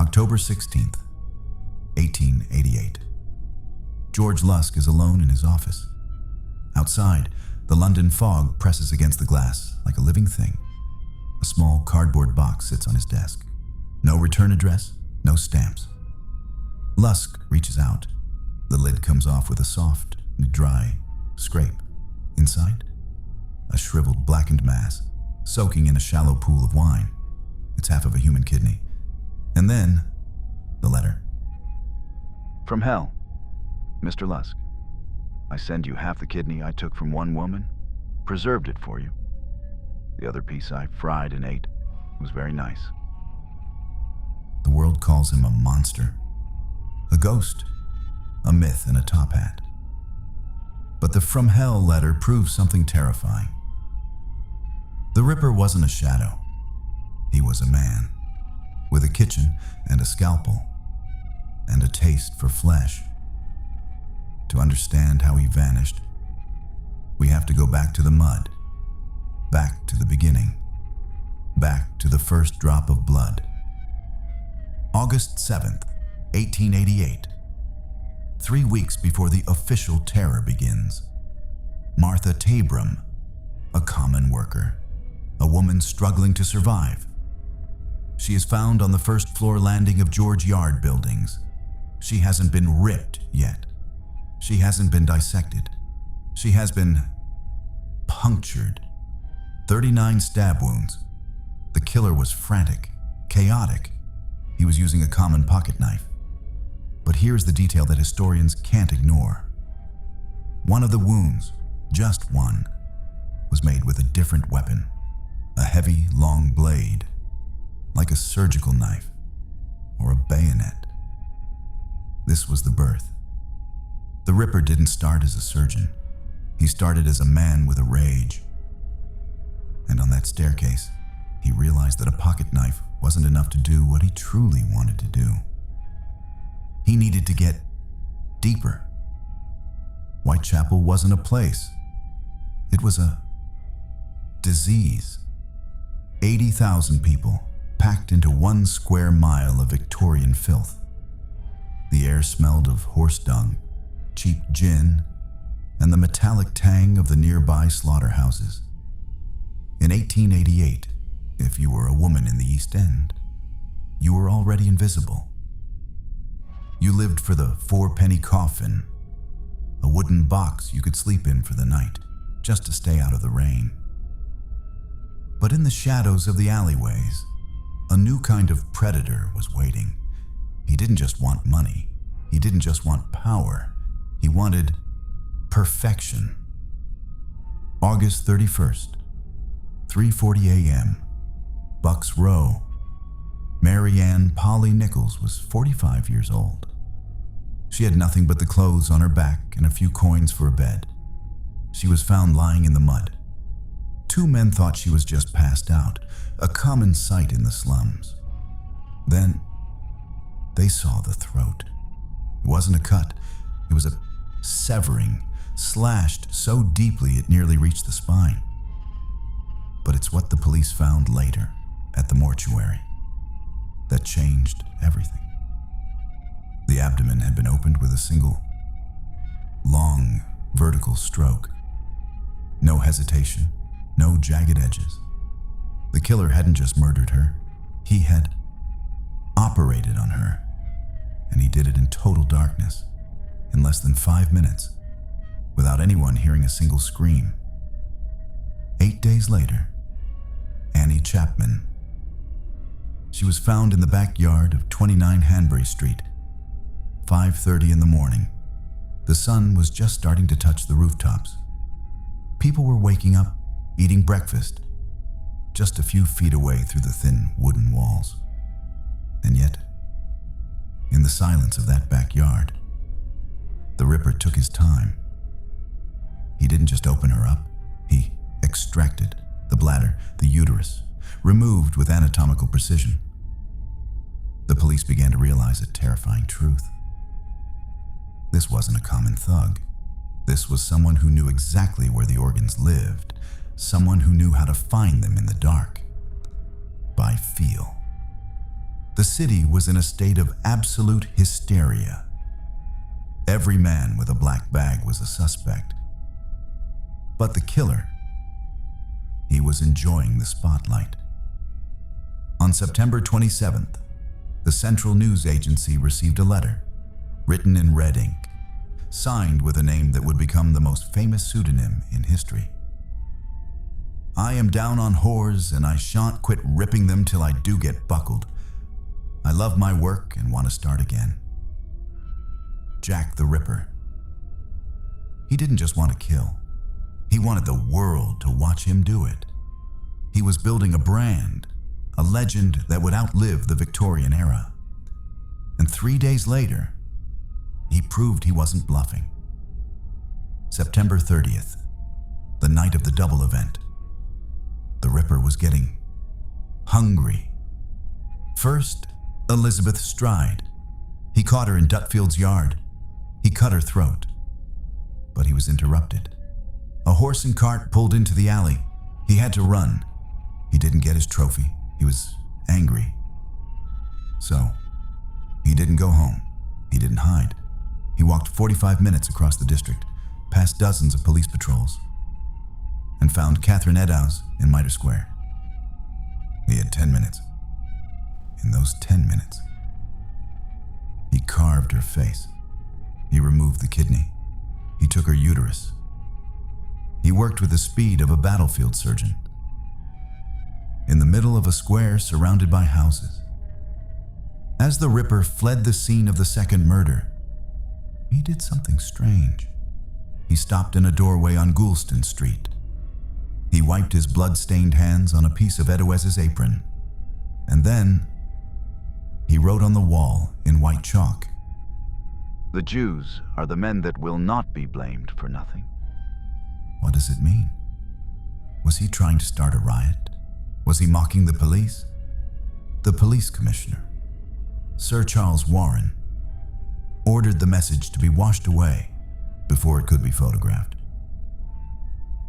October 16th, 1888. George Lusk is alone in his office. Outside, the London fog presses against the glass like a living thing. A small cardboard box sits on his desk. No return address, no stamps. Lusk reaches out. The lid comes off with a soft, dry scrape. Inside, a shriveled, blackened mass, soaking in a shallow pool of wine. It's half of a human kidney. And then, the letter. From hell, Mr. Lusk. I send you half the kidney I took from one woman, preserved it for you. The other piece I fried and ate. It was very nice. The world calls him a monster, a ghost, a myth in a top hat. But the From Hell letter proves something terrifying. The Ripper wasn't a shadow. He was a man, with a kitchen and a scalpel, and a taste for flesh. To understand how he vanished, we have to go back to the mud, back to the beginning, back to the first drop of blood. August 7th, 1888. 3 weeks before the official terror begins. Martha Tabram, a common worker, a woman struggling to survive. She is found on the first floor landing of George Yard buildings. She hasn't been ripped yet. She hasn't been dissected. She has been punctured. 39 stab wounds. The killer was frantic, chaotic. He was using a common pocket knife. But here's the detail that historians can't ignore. One of the wounds, just one, was made with a different weapon. A heavy, long blade, like a surgical knife or a bayonet. This was the birth. The Ripper didn't start as a surgeon. He started as a man with a rage. And on that staircase, he realized that a pocket knife wasn't enough to do what he truly wanted to do. He needed to get deeper. Whitechapel wasn't a place. It was a disease. 80,000 people packed into 1 square mile of Victorian filth. The air smelled of horse dung, cheap gin, and the metallic tang of the nearby slaughterhouses. In 1888, if you were a woman in the East End, you were already invisible. You lived for the 4-penny coffin, a wooden box you could sleep in for the night, just to stay out of the rain. But in the shadows of the alleyways, a new kind of predator was waiting. He didn't just want money. He didn't just want power. He wanted perfection. August 31st, 3:40 a.m., Bucks Row. Mary Ann Polly Nichols was 45 years old. She had nothing but the clothes on her back and a few coins for a bed. She was found lying in the mud. 2 men thought she was just passed out, a common sight in the slums. Then, they saw the throat. It wasn't a cut, it was a severing, slashed so deeply it nearly reached the spine. But it's what the police found later at the mortuary that changed everything. The abdomen had been opened with a single, long, vertical stroke. No hesitation, no jagged edges. The killer hadn't just murdered her, he had operated on her. And he did it in total darkness, in less than 5 minutes, without anyone hearing a single scream. 8 days later, Annie Chapman. She was found in the backyard of 29 Hanbury Street, 5:30 in the morning. The sun was just starting to touch the rooftops. People were waking up, eating breakfast, just a few feet away through the thin wooden walls. And yet, in the silence of that backyard, the Ripper took his time. He didn't just open her up, he extracted the bladder, the uterus, removed with anatomical precision. The police began to realize a terrifying truth. This wasn't a common thug. This was someone who knew exactly where the organs lived, someone who knew how to find them in the dark, by feel. The city was in a state of absolute hysteria. Every man with a black bag was a suspect. But the killer, he was enjoying the spotlight. On September 27th, the Central News Agency received a letter, written in red ink, signed with a name that would become the most famous pseudonym in history. I am down on whores and I shan't quit ripping them till I do get buckled. I love my work and want to start again. Jack the Ripper. He didn't just want to kill. He wanted the world to watch him do it. He was building a brand, a legend that would outlive the Victorian era. And 3 days later, he proved he wasn't bluffing. September 30th, the night of the double event. The Ripper was getting hungry. First, Elizabeth Stride. He caught her in Dutfield's yard. He cut her throat. But he was interrupted. A horse and cart pulled into the alley. He had to run. He didn't get his trophy. He was angry. So, he didn't go home. He didn't hide. He walked 45 minutes across the district, past dozens of police patrols, and found Catherine Eddowes in Mitre Square. He had 10 minutes. In those 10 minutes, he carved her face. He removed the kidney. He took her uterus. He worked with the speed of a battlefield surgeon. In the middle of a square surrounded by houses. As the Ripper fled the scene of the second murder, he did something strange. He stopped in a doorway on Goulston Street. He wiped his blood-stained hands on a piece of Eddowes' apron, and then he wrote on the wall in white chalk, The Jews are the men that will not be blamed for nothing. What does it mean? Was he trying to start a riot? Was he mocking the police? The police commissioner, Sir Charles Warren, ordered the message to be washed away before it could be photographed.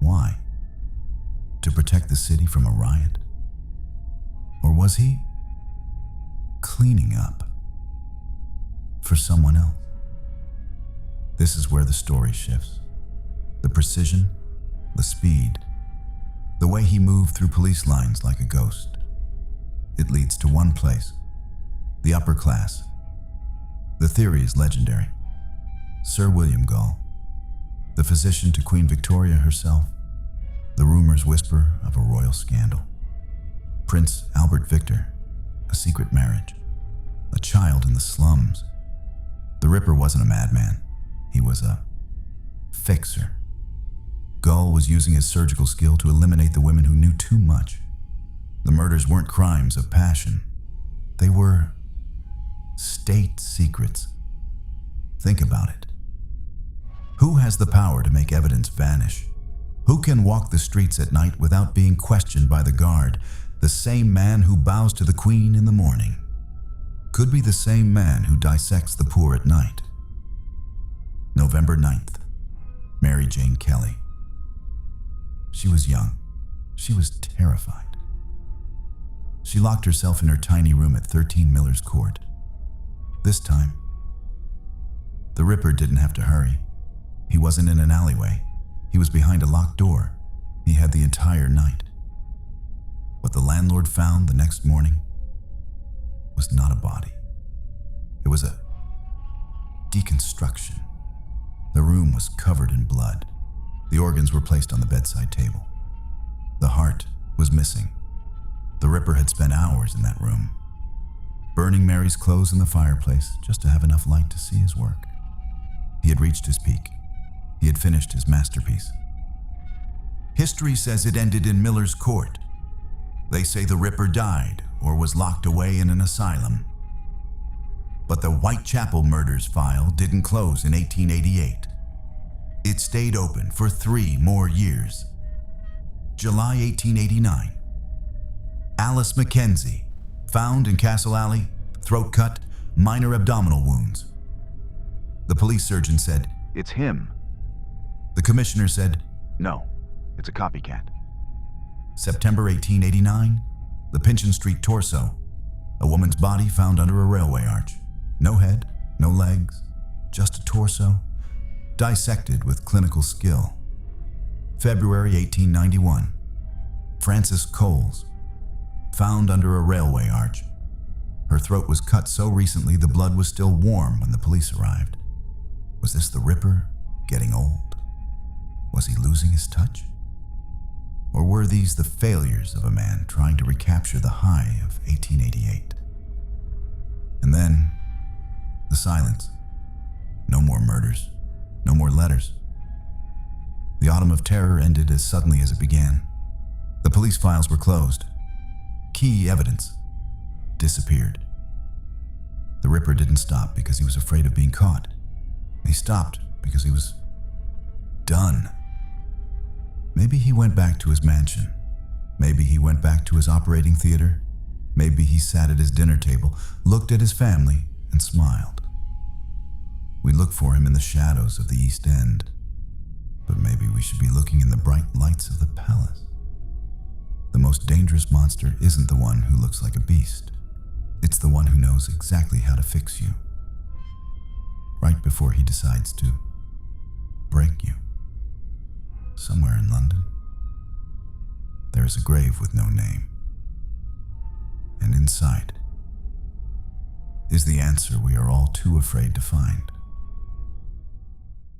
Why? To protect the city from a riot? Or was he cleaning up for someone else? This is where the story shifts. The precision, the speed, the way he moved through police lines like a ghost. It leads to one place, the upper class. The theory is legendary. Sir William Gall, the physician to Queen Victoria herself, the rumors whisper of a royal scandal. Prince Albert Victor, a secret marriage, a child in the slums. The Ripper wasn't a madman. He was a fixer. Gall was using his surgical skill to eliminate the women who knew too much. The murders weren't crimes of passion. They were state secrets. Think about it. Who has the power to make evidence vanish? Who can walk the streets at night without being questioned by the guard? The same man who bows to the Queen in the morning could be the same man who dissects the poor at night. November 9th, Mary Jane Kelly. She was young. She was terrified. She locked herself in her tiny room at 13 Miller's Court. This time, the Ripper didn't have to hurry. He wasn't in an alleyway. He was behind a locked door. He had the entire night. What the landlord found the next morning was not a body. It was a deconstruction. The room was covered in blood. The organs were placed on the bedside table. The heart was missing. The Ripper had spent hours in that room, burning Mary's clothes in the fireplace just to have enough light to see his work. He had reached his peak. He had finished his masterpiece. History says it ended in Miller's Court. They say the Ripper died or was locked away in an asylum. But the Whitechapel Murders file didn't close in 1888. It stayed open for 3 more years. July 1889. Alice Mackenzie, found in Castle Alley, throat cut, minor abdominal wounds. The police surgeon said, It's him. The commissioner said, No, it's a copycat. September 1889, the Pinchin Street torso, A woman's body found under a railway arch. No head, no legs, just a torso, dissected with clinical skill. February 1891. Frances Coles, found under a railway arch. Her throat was cut so recently the blood was still warm when the police arrived. Was this the Ripper getting old? Was he losing his touch? Or were these the failures of a man trying to recapture the high of 1888? And then, the silence. No more murders. No more letters. The autumn of terror ended as suddenly as it began. The police files were closed. Key evidence disappeared. The Ripper didn't stop because he was afraid of being caught. He stopped because he was done. Maybe he went back to his mansion. Maybe he went back to his operating theater. Maybe he sat at his dinner table, looked at his family, and smiled. We look for him in the shadows of the East End, but maybe we should be looking in the bright lights of the palace. The most dangerous monster isn't the one who looks like a beast. It's the one who knows exactly how to fix you, right before he decides to break you. Somewhere in London, there is a grave with no name, and inside is the answer we are all too afraid to find.